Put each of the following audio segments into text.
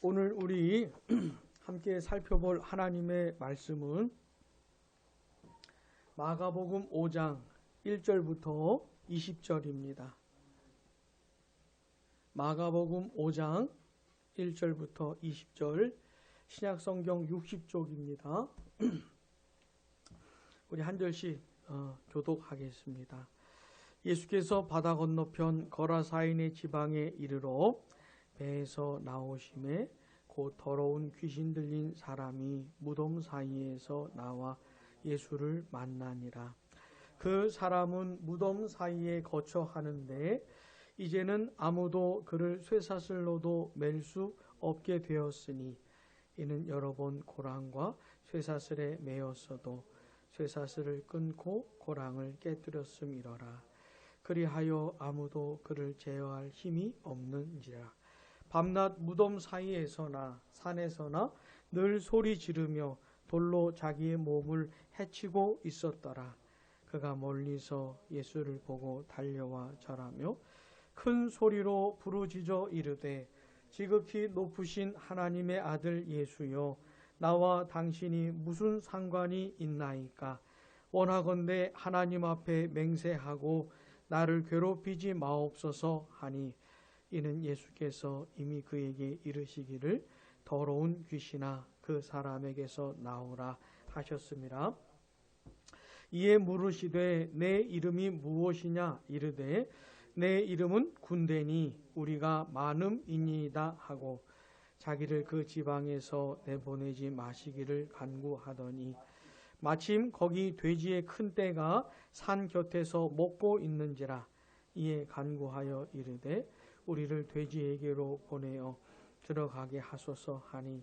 오늘 우리 함께 살펴볼 하나님의 말씀은 마가복음 5장 1절부터 20절입니다. 마가복음 5장 1절부터 20절 신약성경 60쪽입니다. 우리 한 절씩 교독하겠습니다. 예수께서 바다 건너편 거라사인의 지방에 이르러 배에서 나오심에 곧 더러운 귀신 들린 사람이 무덤 사이에서 나와 예수를 만나니라. 그 사람은 무덤 사이에 거처 하는데 이제는 아무도 그를 쇠사슬로도 맬 수 없게 되었으니 이는 여러 번 고랑과 쇠사슬에 매였어도 쇠사슬을 끊고 고랑을 깨뜨렸음이러라. 그리하여 아무도 그를 제어할 힘이 없는지라. 밤낮 무덤 사이에서나 산에서나 늘 소리 지르며 돌로 자기의 몸을 해치고 있었더라. 그가 멀리서 예수를 보고 달려와 절하며 큰 소리로 부르짖어 이르되 지극히 높으신 하나님의 아들 예수여, 나와 당신이 무슨 상관이 있나이까? 원하건대 하나님 앞에 맹세하고 나를 괴롭히지 마옵소서 하니, 이는 예수께서 이미 그에게 이르시기를 더러운 귀신아 그 사람에게서 나오라 하셨음이라. 이에 물으시되 내 이름이 무엇이냐? 이르되 내 이름은 군대니 우리가 많음이니이다 하고 자기를 그 지방에서 내보내지 마시기를 간구하더니, 마침 거기 돼지의 큰 떼가 산 곁에서 먹고 있는지라. 이에 간구하여 이르되 우리를 돼지에게로 보내어 들어가게 하소서 하니,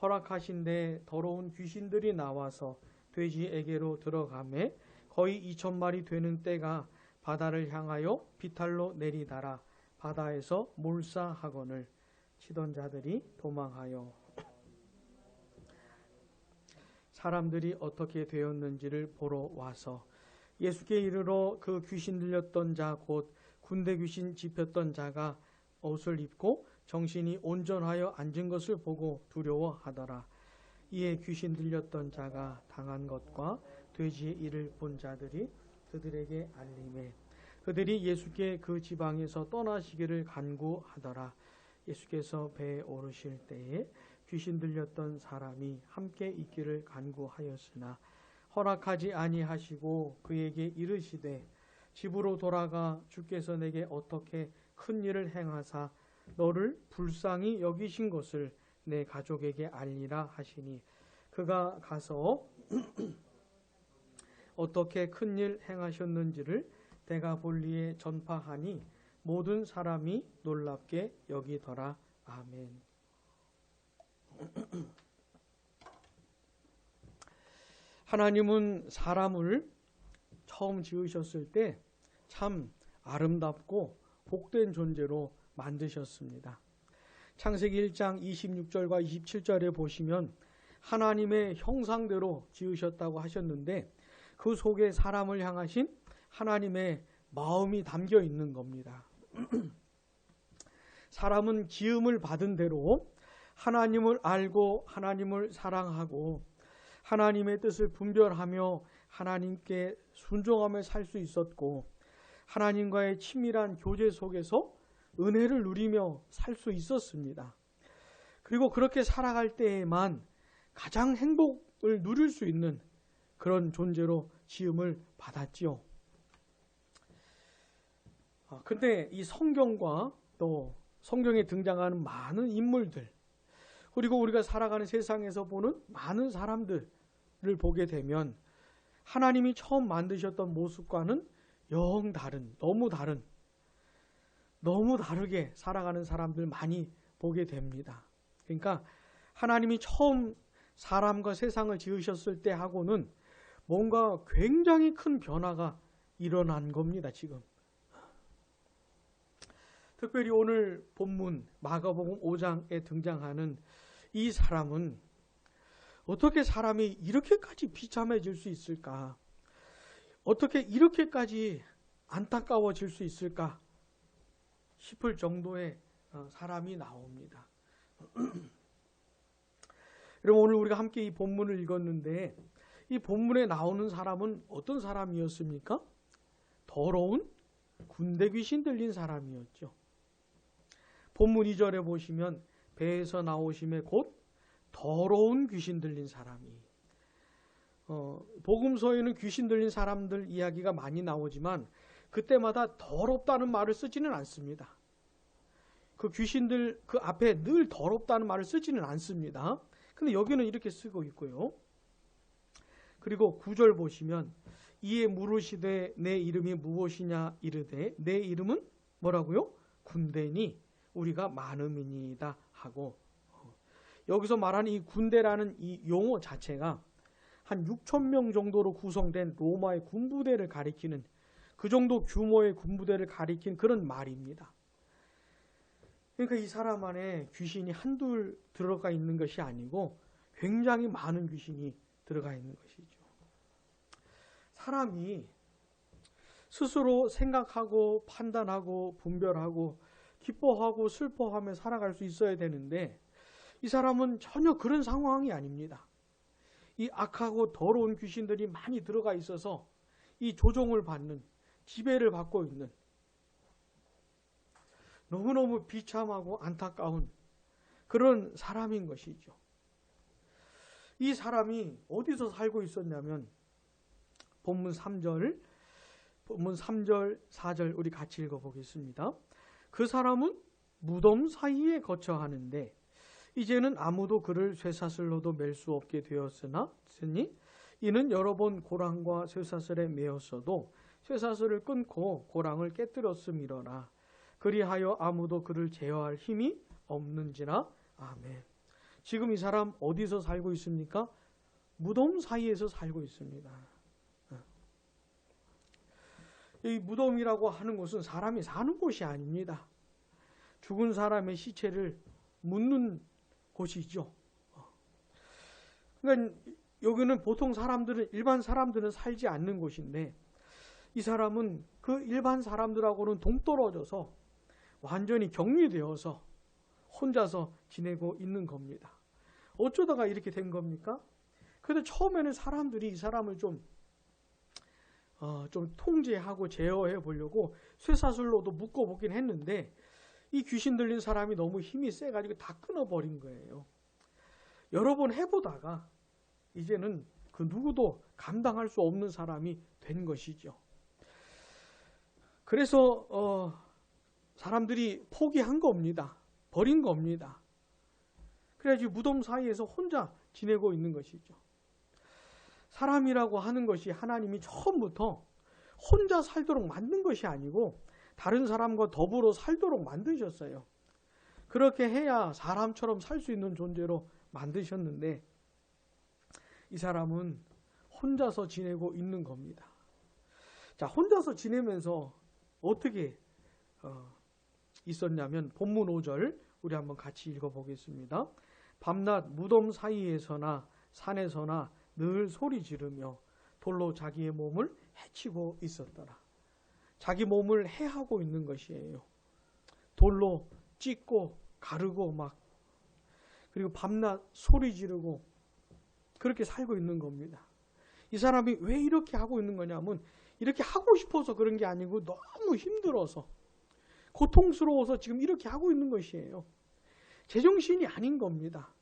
허락하신데 더러운 귀신들이 나와서 돼지에게로 들어가매 거의 2,000마리 되는 떼가 바다를 향하여 비탈로 내리달아 바다에서 몰사하거늘 치던 자들이 도망하여 사람들이 어떻게 되었는지를 보러 와서 예수께 이르러 그 귀신 들렸던 자 곧 군대 귀신 집혔던 자가 옷을 입고 정신이 온전하여 앉은 것을 보고 두려워하더라. 이에 귀신 들렸던 자가 당한 것과 돼지의 일을 본 자들이 그들에게 알리매 그들이 예수께 그 지방에서 떠나시기를 간구하더라. 예수께서 배에 오르실 때에 귀신 들렸던 사람이 함께 있기를 간구하였으나 허락하지 아니하시고 그에게 이르시되 집으로 돌아가 주께서 내게 어떻게 큰 일을 행하사 너를 불쌍히 여기신 것을 내 가족에게 알리라 하시니, 그가 가서 어떻게 큰 일 행하셨는지를 데가볼리에 전파하니 모든 사람이 놀랍게 여기더라. 아멘. 하나님은 사람을 처음 지으셨을 때 참 아름답고 복된 존재로 만드셨습니다. 창세기 1장 26절과 27절에 보시면 하나님의 형상대로 지으셨다고 하셨는데 그 속에 사람을 향하신 하나님의 마음이 담겨 있는 겁니다. 사람은 지음을 받은 대로 하나님을 알고 하나님을 사랑하고 하나님의 뜻을 분별하며 하나님께 순종하며 살 수 있었고, 하나님과의 친밀한 교제 속에서 은혜를 누리며 살 수 있었습니다. 그리고 그렇게 살아갈 때에만 가장 행복을 누릴 수 있는 그런 존재로 지음을 받았지요. 근데 이 성경과 또 성경에 등장하는 많은 인물들, 그리고 우리가 살아가는 세상에서 보는 많은 사람들을 보게 되면 하나님이 처음 만드셨던 모습과는 영 다른, 너무 다르게 살아가는 사람들 많이 보게 됩니다. 그러니까 하나님이 처음 사람과 세상을 지으셨을 때 하고는 뭔가 굉장히 큰 변화가 일어난 겁니다, 지금. 특별히 오늘 본문 마가복음 5장에 등장하는 이 사람은 어떻게 사람이 이렇게까지 비참해질 수 있을까? 어떻게 이렇게까지 안타까워질 수 있을까 싶을 정도의 사람이 나옵니다. 여러분, 오늘 우리가 함께 이 본문을 읽었는데 이 본문에 나오는 사람은 어떤 사람이었습니까? 더러운 군대 귀신 들린 사람이었죠. 본문 2절에 보시면 배에서 나오심에 곧 더러운 귀신 들린 사람이. 복음서에는 귀신 들린 사람들 이야기가 많이 나오지만 그때마다 더럽다는 말을 쓰지는 않습니다. 그 귀신들 그 앞에 늘 더럽다는 말을 쓰지는 않습니다. 근데 여기는 이렇게 쓰고 있고요. 그리고 9절 보시면 이에 물으시되 내 이름이 무엇이냐 이르되 내 이름은 뭐라고요? 군대니 우리가 많음이니이다 하고, 여기서 말하는 이 군대라는 이 용어 자체가 한 6천 명 정도로 구성된 로마의 군부대를 가리키는, 그 정도 규모의 군부대를 가리킨 그런 말입니다. 그러니까 이 사람 안에 귀신이 한둘 들어가 있는 것이 아니고 굉장히 많은 귀신이 들어가 있는 것이죠. 사람이 스스로 생각하고 판단하고 분별하고 기뻐하고 슬퍼하며 살아갈 수 있어야 되는데 이 사람은 전혀 그런 상황이 아닙니다. 이 악하고 더러운 귀신들이 많이 들어가 있어서 이 조종을 받는, 지배를 받고 있는 너무너무 비참하고 안타까운 그런 사람인 것이죠. 이 사람이 어디서 살고 있었냐면 본문 3절, 4절 우리 같이 읽어보겠습니다. 그 사람은 무덤 사이에 거처하는데 이제는 아무도 그를 쇠사슬로도 맬 수 없게 되었으니 이는 여러 번 고랑과 쇠사슬에 매었어도 쇠사슬을 끊고 고랑을 깨뜨렸음이러라. 그리하여 아무도 그를 제어할 힘이 없는지라. 아멘. 지금 이 사람 어디서 살고 있습니까? 무덤 사이에서 살고 있습니다. 이 무덤이라고 하는 곳은 사람이 사는 곳이 아닙니다. 죽은 사람의 시체를 묻는 곳이죠. 그러니까 여기는 보통 사람들은, 일반 사람들은 살지 않는 곳인데 이 사람은 그 일반 사람들하고는 동떨어져서 완전히 격리되어서 혼자서 지내고 있는 겁니다. 어쩌다가 이렇게 된 겁니까? 그런데 처음에는 사람들이 이 사람을 좀 통제하고 제어해 보려고 쇠사슬로도 묶어보긴 했는데 이 귀신 들린 사람이 너무 힘이 세가지고 다 끊어버린 거예요. 여러 번 해보다가 이제는 그 누구도 감당할 수 없는 사람이 된 것이죠. 그래서 사람들이 포기한 겁니다. 버린 겁니다. 그래가지고 무덤 사이에서 혼자 지내고 있는 것이죠. 사람이라고 하는 것이 하나님이 처음부터 혼자 살도록 만든 것이 아니고 다른 사람과 더불어 살도록 만드셨어요. 그렇게 해야 사람처럼 살 수 있는 존재로 만드셨는데 이 사람은 혼자서 지내고 있는 겁니다. 자, 혼자서 지내면서 어떻게 있었냐면 본문 5절 우리 한번 같이 읽어보겠습니다. 밤낮 무덤 사이에서나 산에서나 늘 소리 지르며 돌로 자기의 몸을 해치고 있었더라. 자기 몸을 해하고 있는 것이에요. 돌로 찢고 가르고 막, 그리고 밤낮 소리 지르고 그렇게 살고 있는 겁니다. 이 사람이 왜 이렇게 하고 있는 거냐면 이렇게 하고 싶어서 그런 게 아니고 너무 힘들어서 고통스러워서 지금 이렇게 하고 있는 것이에요. 제정신이 아닌 겁니다.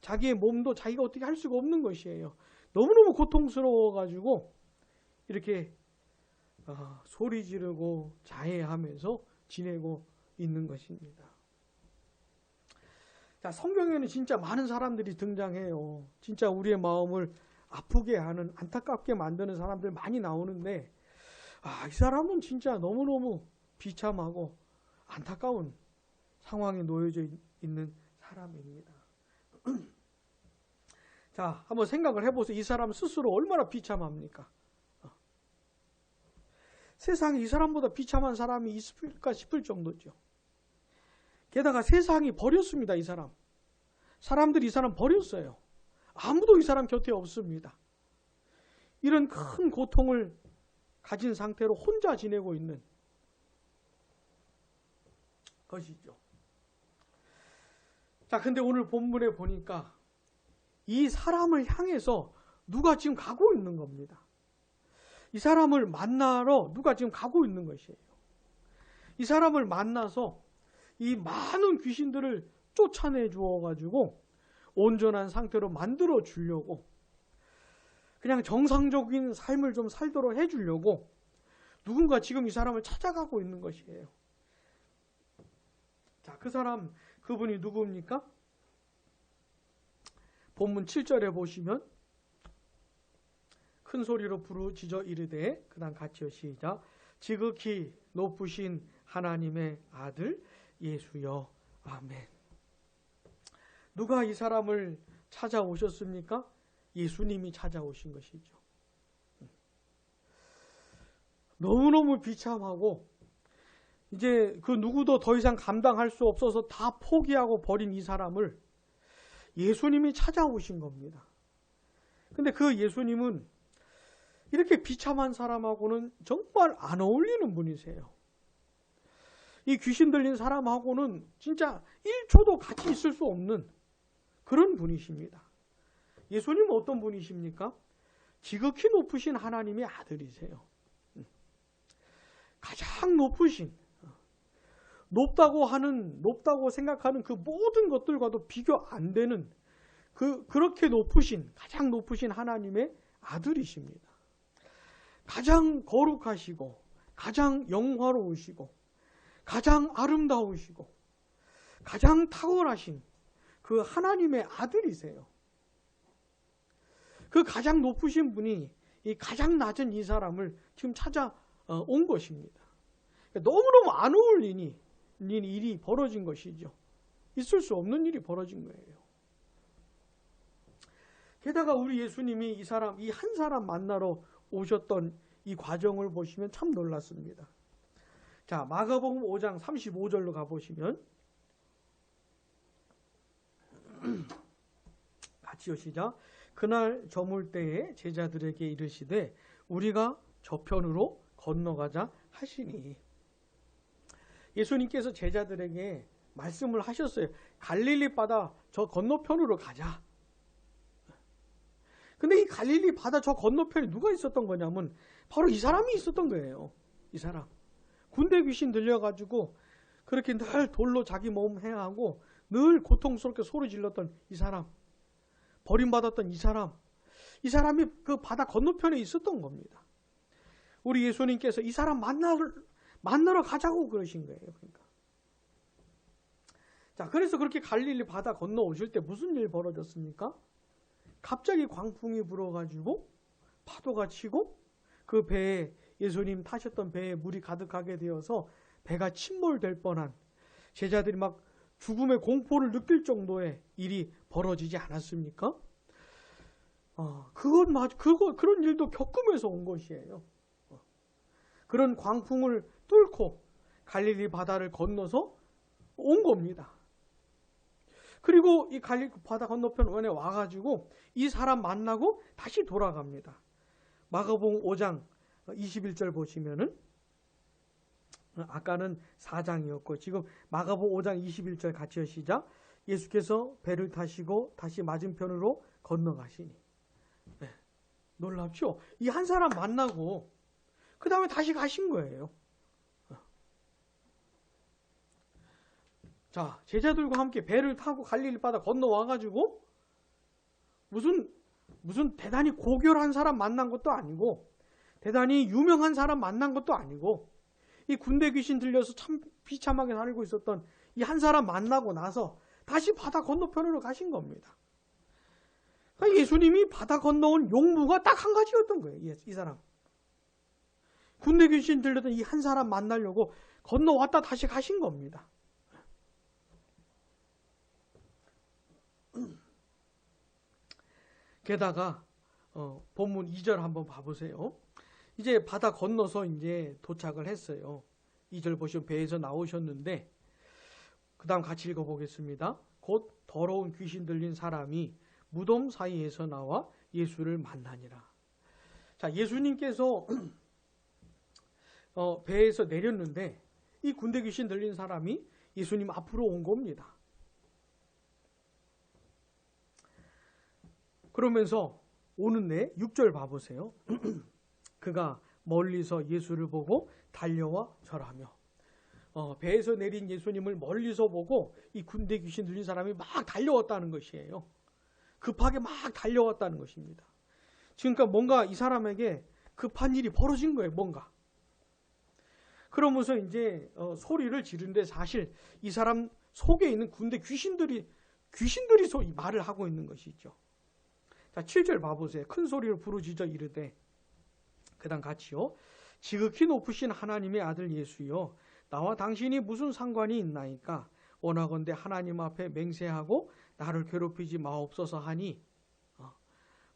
자기의 몸도 자기가 어떻게 할 수가 없는 것이에요. 너무너무 고통스러워가지고 이렇게 소리 지르고 자해하면서 지내고 있는 것입니다. 자, 성경에는 진짜 많은 사람들이 등장해요. 진짜 우리의 마음을 아프게 하는, 안타깝게 만드는 사람들 많이 나오는데 이 사람은 진짜 너무너무 비참하고 안타까운 상황에 놓여져 있는 사람입니다. 자, 한번 생각을 해보세요. 이 사람 스스로 얼마나 비참합니까? 세상에 이 사람보다 비참한 사람이 있을까 싶을 정도죠. 게다가 세상이 버렸습니다. 이 사람. 사람들이 이 사람 버렸어요. 아무도 이 사람 곁에 없습니다. 이런 큰 고통을 가진 상태로 혼자 지내고 있는 것이죠. 자, 근데 오늘 본문에 보니까 이 사람을 향해서 누가 지금 가고 있는 겁니다. 이 사람을 만나러 누가 지금 가고 있는 것이에요. 이 사람을 만나서 이 많은 귀신들을 쫓아내 주어가지고 온전한 상태로 만들어 주려고, 그냥 정상적인 삶을 좀 살도록 해주려고 누군가 지금 이 사람을 찾아가고 있는 것이에요. 자, 그 사람, 그분이 누구입니까? 본문 7절에 보시면 큰 소리로 부르짖어 이르되, 그 다음 같이요, 시작. 지극히 높으신 하나님의 아들 예수여, 아멘. 누가 이 사람을 찾아오셨습니까? 예수님이 찾아오신 것이죠. 너무너무 비참하고 이제 그 누구도 더 이상 감당할 수 없어서 다 포기하고 버린 이 사람을 예수님이 찾아오신 겁니다. 근데 그 예수님은 이렇게 비참한 사람하고는 정말 안 어울리는 분이세요. 이 귀신 들린 사람하고는 진짜 1초도 같이 있을 수 없는 그런 분이십니다. 예수님은 어떤 분이십니까? 지극히 높으신 하나님의 아들이세요. 가장 높으신, 높다고 생각하는 그 모든 것들과도 비교 안 되는 그렇게 높으신, 가장 높으신 하나님의 아들이십니다. 가장 거룩하시고, 가장 영화로우시고, 가장 아름다우시고, 가장 탁월하신 그 하나님의 아들이세요. 그 가장 높으신 분이 이 가장 낮은 이 사람을 지금 찾아온 것입니다. 너무너무 안 어울리니 일이 벌어진 것이죠. 있을 수 없는 일이 벌어진 거예요. 게다가 우리 예수님이 이 한 사람 만나러 오셨던 이 과정을 보시면 참 놀랐습니다. 자, 마가복음 5장 35절로 가보시면 같이요, 시작. 그날 저물 때에 제자들에게 이르시되 우리가 저편으로 건너가자 하시니. 예수님께서 제자들에게 말씀을 하셨어요. 갈릴리 바다 저 건너편으로 가자. 근데 이 갈릴리 바다 저 건너편에 누가 있었던 거냐면 바로 이 사람이 있었던 거예요. 이 사람. 군대 귀신 들려가지고 그렇게 늘 돌로 자기 몸 해하고 늘 고통스럽게 소리 질렀던 이 사람. 버림받았던 이 사람이 그 바다 건너편에 있었던 겁니다. 우리 예수님께서 이 사람 만나러 가자고 그러신 거예요. 그러니까. 자, 그래서 그렇게 갈릴리 바다 건너 오실 때 무슨 일 벌어졌습니까? 갑자기 광풍이 불어가지고 파도가 치고 그 배에, 예수님 타셨던 배에 물이 가득하게 되어서 배가 침몰될 뻔한, 제자들이 막 죽음의 공포를 느낄 정도의 일이 벌어지지 않았습니까? 그런 일도 겪으면서 온 것이에요. 그런 광풍을 뚫고 갈릴리 바다를 건너서 온 겁니다. 그리고 이 갈릴리 바다 건너편에 와가지고 이 사람 만나고 다시 돌아갑니다. 마가복음 5장 21절 보시면은, 아까는 4장이었고 지금 마가복음 5장 21절 같이요, 시작. 예수께서 배를 타시고 다시 맞은편으로 건너가시니. 네, 놀랍죠? 이 한 사람 만나고 그 다음에 다시 가신 거예요. 자, 제자들과 함께 배를 타고 갈릴리 바다 건너와가지고 무슨 대단히 고결한 사람 만난 것도 아니고 대단히 유명한 사람 만난 것도 아니고 이 군대 귀신 들려서 참 비참하게 살고 있었던 이 한 사람 만나고 나서 다시 바다 건너편으로 가신 겁니다. 그러니까 예수님이 바다 건너온 용무가 딱 한 가지였던 거예요. 이 사람. 군대 귀신 들렸던 이 한 사람 만나려고 건너왔다 다시 가신 겁니다. 게다가 본문 2절 한번 봐보세요. 이제 바다 건너서 이제 도착을 했어요. 2절 보시면 배에서 나오셨는데, 그 다음 같이 읽어보겠습니다. 곧 더러운 귀신 들린 사람이 무덤 사이에서 나와 예수를 만나니라. 자, 예수님께서 배에서 내렸는데 이 군대 귀신 들린 사람이 예수님 앞으로 온 겁니다. 그러면서 오는데 6절 봐보세요. 그가 멀리서 예수를 보고 달려와 절하며. 배에서 내린 예수님을 멀리서 보고 이 군대 귀신 들린 사람이 막 달려왔다는 것이에요. 급하게 막 달려왔다는 것입니다. 그러니까 뭔가 이 사람에게 급한 일이 벌어진 거예요. 뭔가. 그러면서 이제 소리를 지르는데 사실 이 사람 속에 있는 군대 귀신들이 말을 하고 있는 것이죠. 자, 7절 봐보세요. 큰 소리로 부르짖어 이르되, 그 다음 같이요. 지극히 높으신 하나님의 아들 예수여, 나와 당신이 무슨 상관이 있나이까? 원하건대 하나님 앞에 맹세하고 나를 괴롭히지 마옵소서 하니,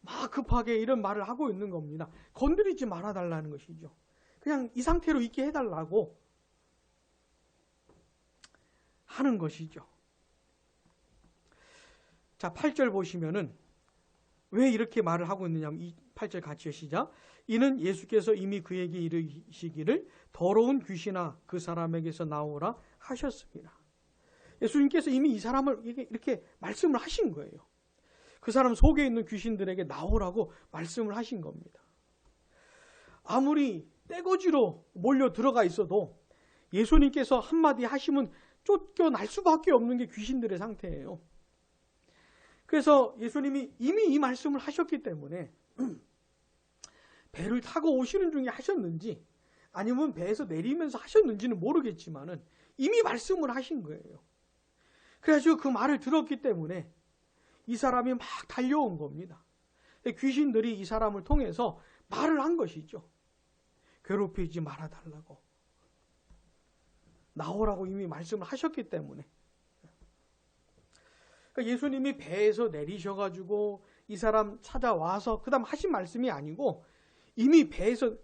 막 급하게 이런 말을 하고 있는 겁니다. 건드리지 말아달라는 것이죠. 그냥 이 상태로 있게 해달라고 하는 것이죠. 자, 8절 보시면은 왜 이렇게 말을 하고 있느냐면, 이 8절 같이요. 시작. 이는 예수께서 이미 그에게 이르시기를 더러운 귀신아 그 사람에게서 나오라 하셨습니다. 예수님께서 이미 이 사람을 이렇게 말씀을 하신 거예요. 그 사람 속에 있는 귀신들에게 나오라고 말씀을 하신 겁니다. 아무리 떼거지로 몰려 들어가 있어도 예수님께서 한마디 하시면 쫓겨날 수밖에 없는 게 귀신들의 상태예요. 그래서 예수님이 이미 이 말씀을 하셨기 때문에 배를 타고 오시는 중에 하셨는지 아니면 배에서 내리면서 하셨는지는 모르겠지만은 이미 말씀을 하신 거예요. 그래가지고 그 말을 들었기 때문에 이 사람이 막 달려온 겁니다. 귀신들이 이 사람을 통해서 말을 한 것이죠. 괴롭히지 말아달라고. 나오라고 이미 말씀을 하셨기 때문에. 그러니까 예수님이 배에서 내리셔가지고 이 사람 찾아와서 그 다음 하신 말씀이 아니고 이미 배에서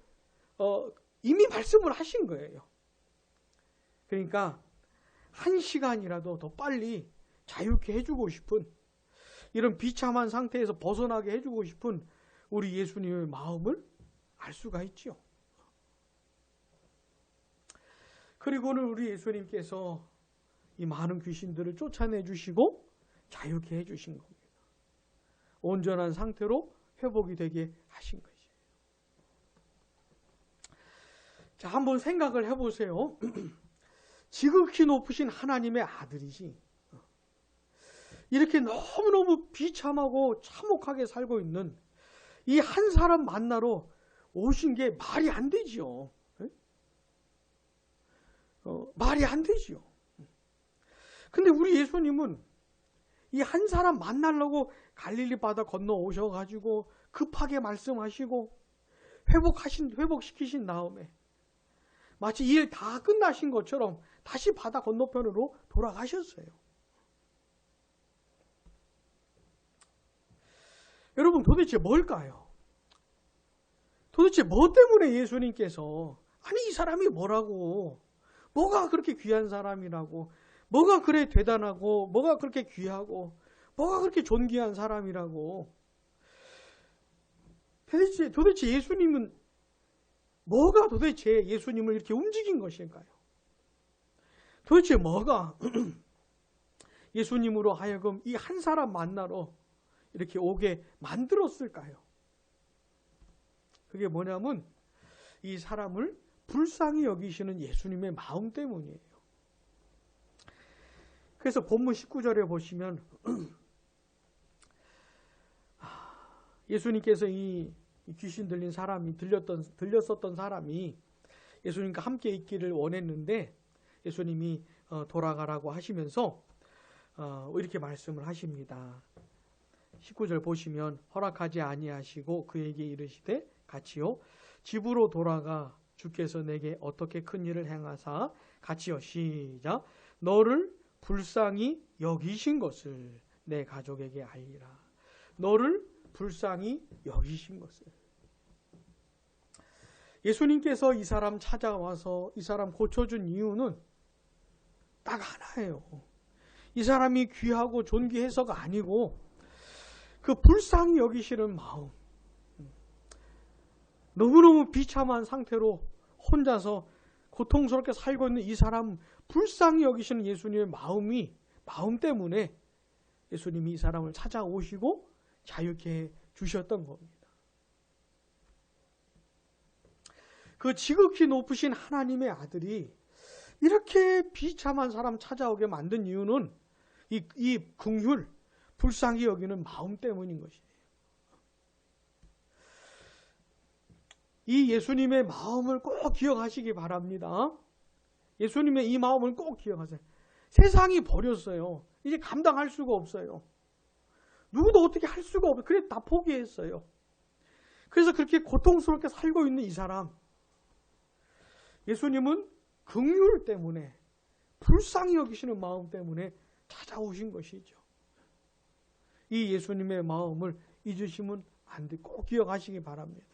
이미 말씀을 하신 거예요. 그러니까 1시간이라도 더 빨리 자유케 해주고 싶은, 이런 비참한 상태에서 벗어나게 해주고 싶은 우리 예수님의 마음을 알 수가 있죠. 그리고는 우리 예수님께서 이 많은 귀신들을 쫓아내 주시고 자유케 해주신 겁니다. 온전한 상태로 회복이 되게 하신 거죠. 자, 한번 생각을 해보세요. 지극히 높으신 하나님의 아들이지, 이렇게 너무너무 비참하고 참혹하게 살고 있는 이 한 사람 만나러 오신 게 말이 안 되지요. 말이 안 되지요. 근데 우리 예수님은 이 한 사람 만나려고 갈릴리 바다 건너 오셔가지고 급하게 말씀하시고 회복시키신 다음에 마치 일 다 끝나신 것처럼 다시 바다 건너편으로 돌아가셨어요. 여러분, 도대체 뭘까요? 도대체 뭐 때문에 예수님께서, 아니 이 사람이 뭐라고, 뭐가 그렇게 귀한 사람이라고, 뭐가 그래 대단하고, 뭐가 그렇게 귀하고, 뭐가 그렇게 존귀한 사람이라고, 도대체 예수님은 뭐가 도대체 예수님을 이렇게 움직인 것일까요? 도대체 뭐가 예수님으로 하여금 이 한 사람 만나러 이렇게 오게 만들었을까요? 그게 뭐냐면 이 사람을 불쌍히 여기시는 예수님의 마음 때문이에요. 그래서 본문 19절에 보시면 예수님께서 이 귀신 들린 사람이 들렸었던 사람이 예수님과 함께 있기를 원했는데 예수님이 돌아가라고 하시면서 이렇게 말씀을 하십니다. 19절 보시면 허락하지 아니하시고 그에게 이르시되 같이요 집으로 돌아가 주께서 내게 어떻게 큰 일을 행하사 같이요 시작 너를 불쌍히 여기신 것을 내 가족에게 알리라. 너를 불쌍히 여기신 것을. 예수님께서 이 사람 찾아와서 이 사람 고쳐준 이유는 딱 하나예요. 이 사람이 귀하고 존귀해서가 아니고 그 불쌍히 여기시는 마음, 너무너무 비참한 상태로 혼자서 고통스럽게 살고 있는 이 사람 불쌍히 여기시는 예수님의 마음 때문에 예수님이 이 사람을 찾아오시고 자유케 해 주셨던 겁니다. 그 지극히 높으신 하나님의 아들이 이렇게 비참한 사람 찾아오게 만든 이유는 이 긍휼, 불쌍히 여기는 마음 때문인 것이에요. 이 예수님의 마음을 꼭 기억하시기 바랍니다. 예수님의 이 마음을 꼭 기억하세요. 세상이 버렸어요. 이제 감당할 수가 없어요. 누구도 어떻게 할 수가 없어요. 그래 다 포기했어요. 그래서 그렇게 고통스럽게 살고 있는 이 사람, 예수님은 긍휼 때문에, 불쌍히 여기시는 마음 때문에 찾아오신 것이죠. 이 예수님의 마음을 잊으시면 안 돼. 꼭 기억하시기 바랍니다.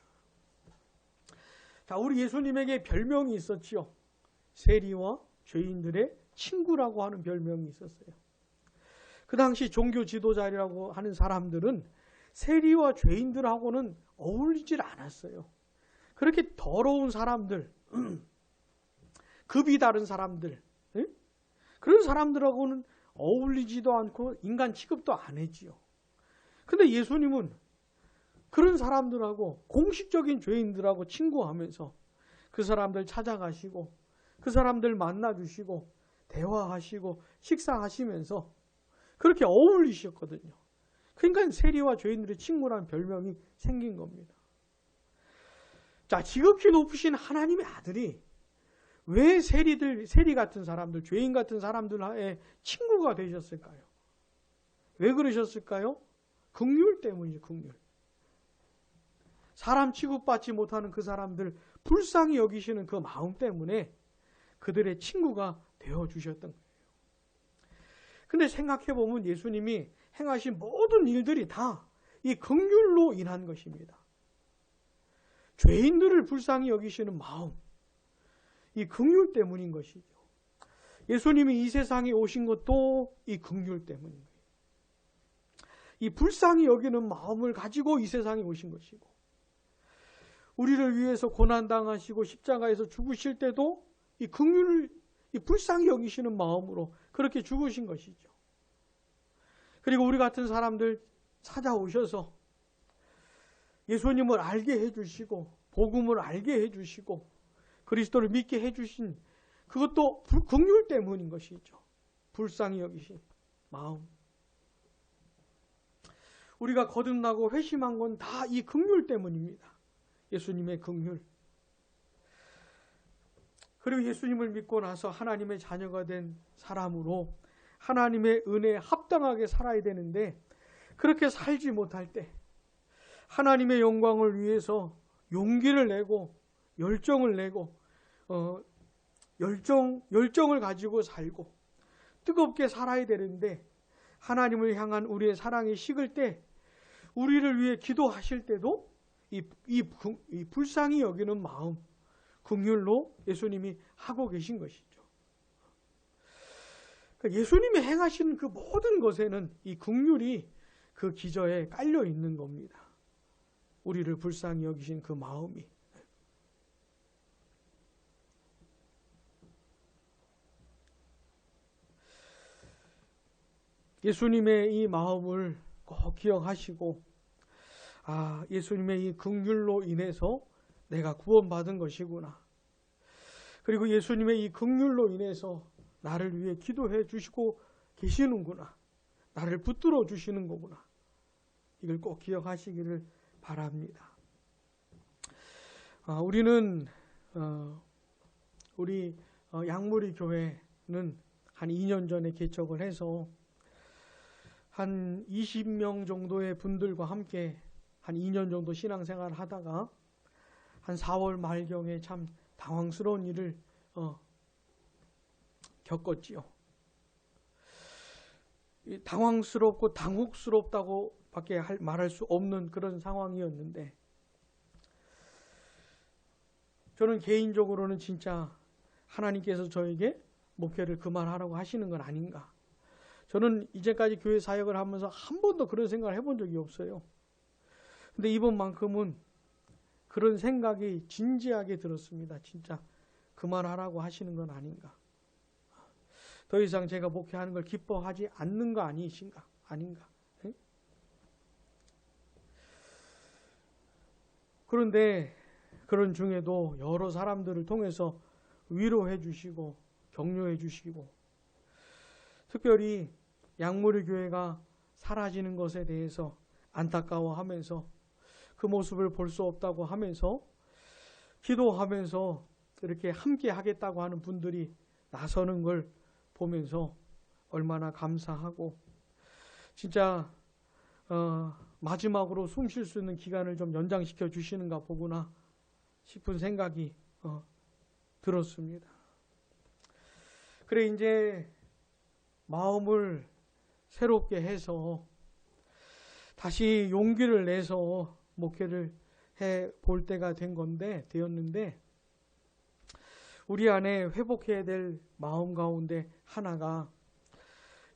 자, 우리 예수님에게 별명이 있었지요. 세리와 죄인들의 친구라고 하는 별명이 있었어요. 그 당시 종교 지도자라고 하는 사람들은 세리와 죄인들하고는 어울리질 않았어요. 그렇게 더러운 사람들, 급이 다른 사람들, 그런 사람들하고는 어울리지도 않고 인간 취급도 안 했지요. 근데 예수님은 그런 사람들하고, 공식적인 죄인들하고 친구하면서 그 사람들 찾아가시고 그 사람들 만나주시고 대화하시고 식사하시면서 그렇게 어울리셨거든요. 그러니까 세리와 죄인들의 친구라는 별명이 생긴 겁니다. 자, 지극히 높으신 하나님의 아들이 왜 세리 같은 사람들, 죄인 같은 사람들의 친구가 되셨을까요? 왜 그러셨을까요? 긍휼 때문이죠, 긍휼. 사람 취급받지 못하는 그 사람들 불쌍히 여기시는 그 마음 때문에 그들의 친구가 되어주셨던 거예요. 근데 생각해보면 예수님이 행하신 모든 일들이 다 이 긍휼로 인한 것입니다. 죄인들을 불쌍히 여기시는 마음, 이 긍휼 때문인 것이죠. 예수님이 이 세상에 오신 것도 이 긍휼 때문인 거예요. 이 불쌍히 여기는 마음을 가지고 이 세상에 오신 것이고, 우리를 위해서 고난당하시고 십자가에서 죽으실 때도 이 긍휼을, 이 불쌍히 여기시는 마음으로 그렇게 죽으신 것이죠. 그리고 우리 같은 사람들 찾아오셔서 예수님을 알게 해주시고 복음을 알게 해주시고 그리스도를 믿게 해주신, 그것도 긍휼 때문인 것이죠. 불쌍히 여기신 마음. 우리가 거듭나고 회심한 건 다 이 긍휼 때문입니다. 예수님의 긍휼. 그리고 예수님을 믿고 나서 하나님의 자녀가 된 사람으로 하나님의 은혜에 합당하게 살아야 되는데, 그렇게 살지 못할 때 하나님의 영광을 위해서 용기를 내고 열정을 내고 열정을 가지고 살고 뜨겁게 살아야 되는데, 하나님을 향한 우리의 사랑이 식을 때, 우리를 위해 기도하실 때도 이 불쌍히 여기는 마음, 긍휼로 예수님이 하고 계신 것이죠. 그러니까 예수님이 행하신 그 모든 것에는 이 긍휼이 그 기저에 깔려 있는 겁니다. 우리를 불쌍히 여기신 그 마음이. 예수님의 이 마음을 꼭 기억하시고, 아, 예수님의 이 긍휼로 인해서 내가 구원받은 것이구나. 그리고 예수님의 이 긍휼로 인해서 나를 위해 기도해 주시고 계시는구나. 나를 붙들어 주시는 거구나. 이걸 꼭 기억하시기를 바랍니다. 우리는 우리 양무리 교회는 한 2년 전에 개척을 해서 한 20명 정도의 분들과 함께 한 2년 정도 신앙생활을 하다가 한 4월 말경에 참 당황스러운 일을 겪었지요. 당황스럽고 당혹스럽다고 밖에 말할 수 없는 그런 상황이었는데, 저는 개인적으로는 진짜 하나님께서 저에게 목회를 그만하라고 하시는 건 아닌가. 저는 이제까지 교회 사역을 하면서 한 번도 그런 생각을 해본 적이 없어요. 근데 이번만큼은 그런 생각이 진지하게 들었습니다. 진짜 그만하라고 하시는 건 아닌가. 더 이상 제가 목회하는 걸 기뻐하지 않는 거 아니신가? 아닌가? 네? 그런데 그런 중에도 여러 사람들을 통해서 위로해 주시고 격려해 주시고, 특별히 양무리 교회가 사라지는 것에 대해서 안타까워하면서 그 모습을 볼 수 없다고 하면서 기도하면서 이렇게 함께 하겠다고 하는 분들이 나서는 걸 보면서 얼마나 감사하고, 진짜 마지막으로 숨 쉴 수 있는 기간을 좀 연장시켜 주시는가 보구나 싶은 생각이 들었습니다. 그래, 이제 마음을 새롭게 해서 다시 용기를 내서 목회를 해 볼 때가 되었는데, 우리 안에 회복해야 될 마음 가운데 하나가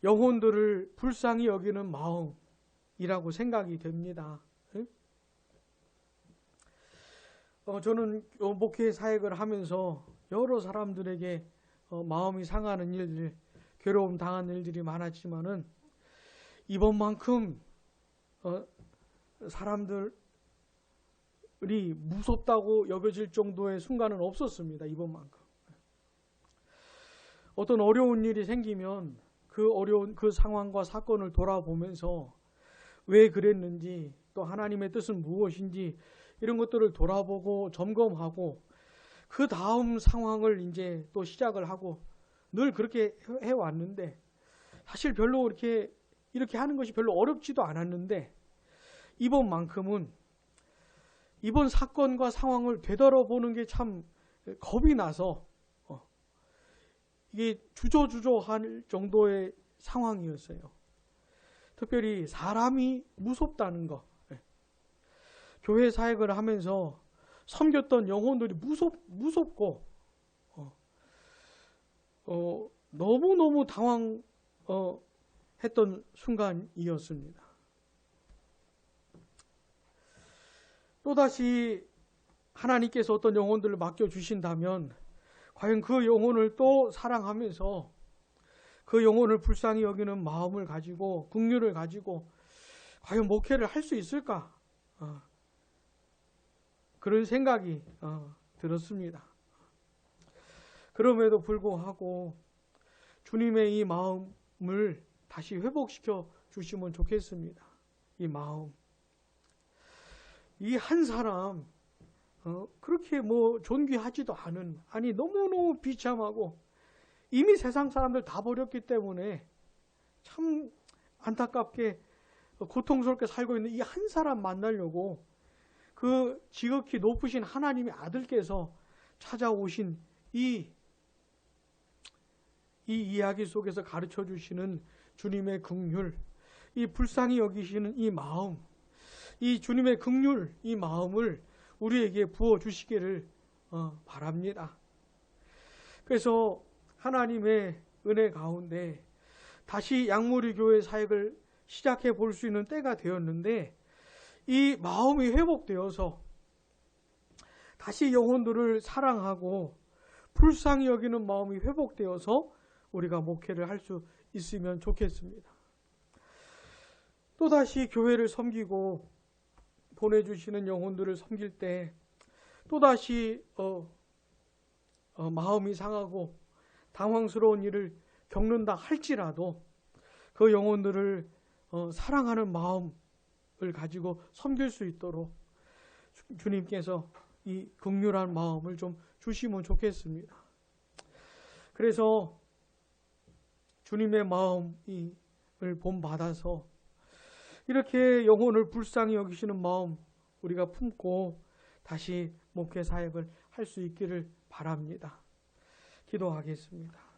영혼들을 불쌍히 여기는 마음이라고 생각이 됩니다. 저는 목회 사역을 하면서 여러 사람들에게 마음이 상하는 일들, 괴로움 당하는 일들이 많았지만은 이번만큼 사람들이 무섭다고 여겨질 정도의 순간은 없었습니다. 이번만큼. 어떤 어려운 일이 생기면 그 어려운 그 상황과 사건을 돌아보면서 왜 그랬는지, 또 하나님의 뜻은 무엇인지 이런 것들을 돌아보고 점검하고 그 다음 상황을 이제 또 시작을 하고 늘 그렇게 해왔는데, 사실 별로 이렇게 하는 것이 별로 어렵지도 않았는데, 이번만큼은 이번 사건과 상황을 되돌아보는 게 참 겁이 나서 이게 주저주저할 정도의 상황이었어요. 특별히 사람이 무섭다는 거. 교회 사역을 하면서 섬겼던 영혼들이 무섭고 너무너무 당황했던 순간이었습니다. 또다시 하나님께서 어떤 영혼들을 맡겨주신다면 과연 그 영혼을 또 사랑하면서 그 영혼을 불쌍히 여기는 마음을 가지고, 긍휼을 가지고 과연 목회를 할 수 있을까? 그런 생각이 들었습니다. 그럼에도 불구하고 주님의 이 마음을 다시 회복시켜 주시면 좋겠습니다. 이 마음. 이 한 사람 그렇게 존귀하지도 않은, 아니 너무너무 비참하고 이미 세상 사람들 다 버렸기 때문에 참 안타깝게 고통스럽게 살고 있는 이 한 사람 만나려고 그 지극히 높으신 하나님의 아들께서 찾아오신 이 이야기 속에서 가르쳐 주시는 주님의 긍휼, 이 불쌍히 여기시는 이 마음, 이 주님의 긍휼, 이 마음을 우리에게 부어 주시기를 바랍니다. 그래서 하나님의 은혜 가운데 다시 양무리 교회 사역을 시작해 볼 수 있는 때가 되었는데, 이 마음이 회복되어서 다시 영혼들을 사랑하고 불쌍히 여기는 마음이 회복되어서 우리가 목회를 할 수 있으면 좋겠습니다. 또다시 교회를 섬기고 보내주시는 영혼들을 섬길 때 또다시 마음이 상하고 당황스러운 일을 겪는다 할지라도 그 영혼들을 사랑하는 마음을 가지고 섬길 수 있도록 주님께서 이 긍휼한 마음을 좀 주시면 좋겠습니다. 그래서 주님의 마음을 본받아서 이렇게 영혼을 불쌍히 여기시는 마음 우리가 품고 다시 목회 사역을 할 수 있기를 바랍니다. 기도하겠습니다.